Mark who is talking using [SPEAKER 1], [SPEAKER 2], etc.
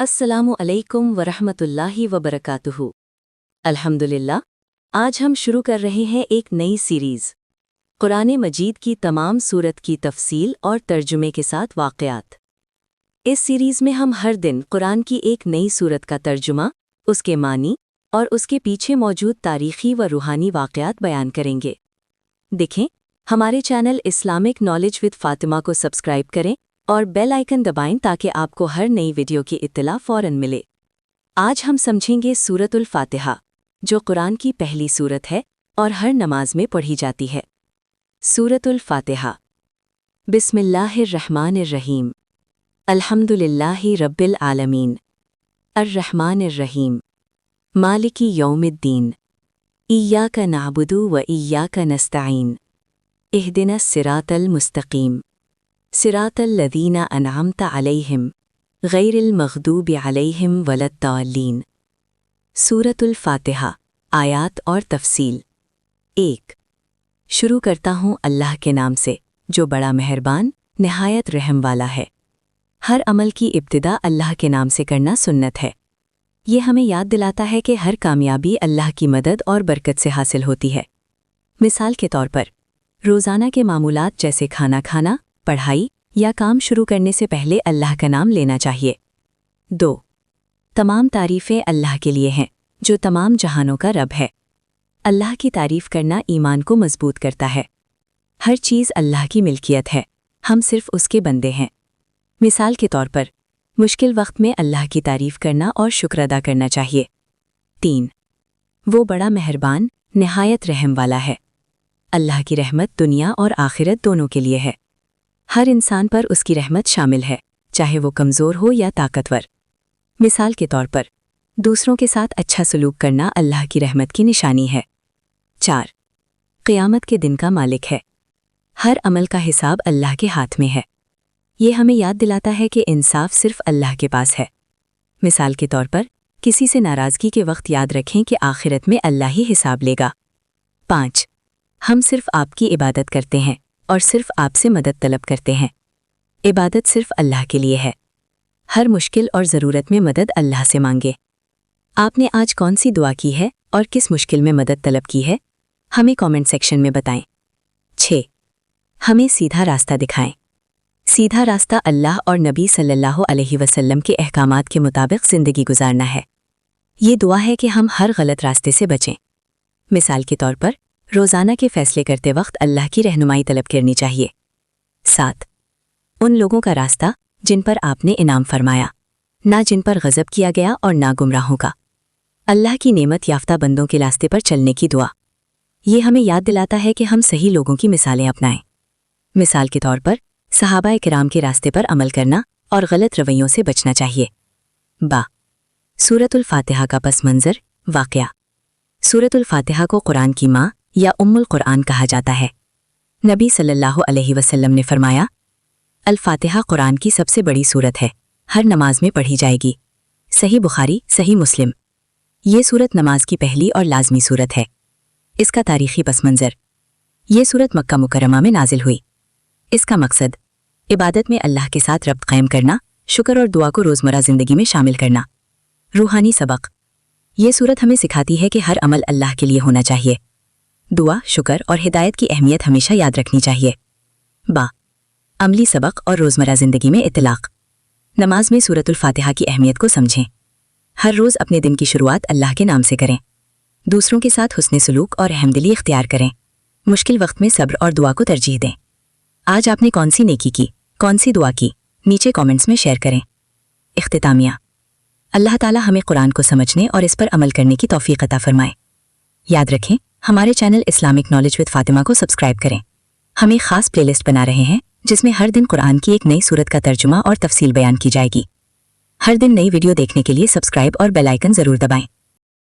[SPEAKER 1] अस्सलामु अलैकुम वरहमतुल्लाहि वबरकातुहू। अल्हम्दुलिल्लाह, आज हम शुरू कर रहे हैं एक नई सीरीज़ कुरान मजीद की तमाम सूरत की तफसील और तर्जुमे के साथ वाक़यात। इस सीरीज़ में हम हर दिन कुरान की एक नई सूरत का तर्जुमा, उसके मानी और उसके पीछे मौजूद तारीख़ी व रूहानी वाक़यात बयान करेंगे। देखें, हमारे channel Islamic knowledge with Fatima को सब्सक्राइब करें और बेल आइकन दबाएं ताकि आपको हर नई वीडियो की इत्तला फ़ौरन मिले। आज हम समझेंगे सूरतुल फ़ातिहा, जो कुरान की पहली सूरत है और हर नमाज में पढ़ी जाती है। सूरतुल फ़ातिहा। बिस्मिल्लाहिर्रहमानिर्रहीम। अल्हम्दुलिल्लाहि रब्बिल आलमीन। अर्रहमानिर्रहीम। मालिकी यौमिद्दीन। इय्याका नअबुदु व इय्याका नस्तईन। इहदिनस सिरातल मुस्तकीम। सिरातल लज़ीना अनअमता अलैहिम गैरिल मग़दूबि अलैहिम वलद्दाल्लीन। सूरतुल फ़ातिहा, आयात और तफसील। 1। शुरू करता हूँ अल्लाह के नाम से, जो बड़ा मेहरबान निहायत रहम वाला है। हर अमल की इब्तिदा अल्लाह के नाम से करना सुन्नत है। ये हमें याद दिलाता है कि हर कामयाबी अल्लाह की मदद और बरकत से हासिल होती है। मिसाल के तौर पर, रोज़ाना के मामूलात जैसे खाना खाना, पढ़ाई या काम शुरू करने से पहले अल्लाह का नाम लेना चाहिए। 2। तमाम तारीफ़ें अल्लाह के लिए हैं, जो तमाम जहानों का रब है। अल्लाह की तारीफ़ करना ईमान को मजबूत करता है। हर चीज़ अल्लाह की मिल्कियत है, हम सिर्फ उसके बंदे हैं। मिसाल के तौर पर, मुश्किल वक्त में अल्लाह की तारीफ़ करना और शुक्र अदा करना चाहिए। 3। वो बड़ा मेहरबान निहायत रहम वाला है। अल्लाह की रहमत दुनिया और आखिरत दोनों के लिए है। हर इंसान पर उसकी रहमत शामिल है, चाहे वो कमज़ोर हो या ताकतवर। मिसाल के तौर पर, दूसरों के साथ अच्छा सलूक करना अल्लाह की रहमत की निशानी है। 4। क़यामत के दिन का मालिक है। हर अमल का हिसाब अल्लाह के हाथ में है। ये हमें याद दिलाता है कि इंसाफ सिर्फ अल्लाह के पास है। मिसाल के तौर पर, किसी से नाराज़गी के वक्त याद रखें कि आखिरत में अल्लाह ही हिसाब लेगा। 5। हम सिर्फ आपकी इबादत करते हैं और सिर्फ आपसे मदद तलब करते हैं। इबादत सिर्फ अल्लाह के लिए है। हर मुश्किल और ज़रूरत में मदद अल्लाह से मांगे। आपने आज कौन सी दुआ की है और किस मुश्किल में मदद तलब की है, हमें कमेंट सेक्शन में बताएं। 6। हमें सीधा रास्ता दिखाएं। सीधा रास्ता अल्लाह और नबी सल्लल्लाहु अलैहि वसल्लम के अहकामात के मुताबिक ज़िंदगी गुजारना है। ये दुआ है कि हम हर गलत रास्ते से बचें। मिसाल के तौर पर, रोज़ाना के फ़ैसले करते वक्त अल्लाह की रहनुमाई तलब करनी चाहिए। 7। उन लोगों का रास्ता जिन पर आपने इनाम फरमाया, ना जिन पर गज़ब किया गया और ना गुमराहों का। अल्लाह की नेमत याफ्ता बंदों के रास्ते पर चलने की दुआ। ये हमें याद दिलाता है कि हम सही लोगों की मिसालें अपनाएं। मिसाल के तौर पर, सहाबा किराम के रास्ते पर अमल करना और गलत रवैयों से बचना चाहिए। बा। सूरतुल फ़ातिहा का पस मंज़र, वाक़या। सूरतुल फ़ातिहा को कुरान की माँ या उम्मुल कुरान कहा जाता है। नबी सल्लल्लाहु अलैहि वसल्लम ने फरमाया, अल-फ़ातिहा कुरान की सबसे बड़ी सूरत है, हर नमाज में पढ़ी जाएगी। सही बुखारी, सही मुस्लिम। ये सूरत नमाज की पहली और लाजमी सूरत है। इसका तारीख़ी पस मंज़र, ये सूरत मक्का मुकर्रमा में नाजिल हुई। इसका मकसद इबादत में अल्लाह के साथ रब्त कायम करना, शुक्र और दुआ को रोज़मर्रा ज़िंदगी में शामिल करना। रूहानी सबक, ये सूरत हमें सिखाती है कि हर अमल अल्लाह के लिए होना चाहिए। दुआ, शुक्र और हिदायत की अहमियत हमेशा याद रखनी चाहिए। बा। अमली सबक और रोज़मर्रा ज़िंदगी में इत्तलाक़। नमाज में सूरतुल फ़ातिहा की अहमियत को समझें। हर रोज़ अपने दिन की शुरुआत अल्लाह के नाम से करें। दूसरों के साथ हुस्ने सलूक और रहमदिली इख्तियार करें। मुश्किल वक्त में सब्र और दुआ को तरजीह दें। आज आपने कौन सी नेकी की, कौन सी दुआ की, नीचे कमेंट्स में शेयर करें। इख्तितामिया। अल्लाह ताला हमें कुरान को समझने और इस पर अमल करने की तौफ़ीक़ अता फ़रमाए। याद रखें, हमारे channel Islamic knowledge with Fatima को सब्सक्राइब करें। हम एक ख़ास प्लेलिस्ट बना रहे हैं जिसमें हर दिन कुरान की एक नई सूरत का तर्जुमा और तफसील बयान की जाएगी। हर दिन नई वीडियो देखने के लिए सब्सक्राइब और बेल आइकन ज़रूर दबाएं।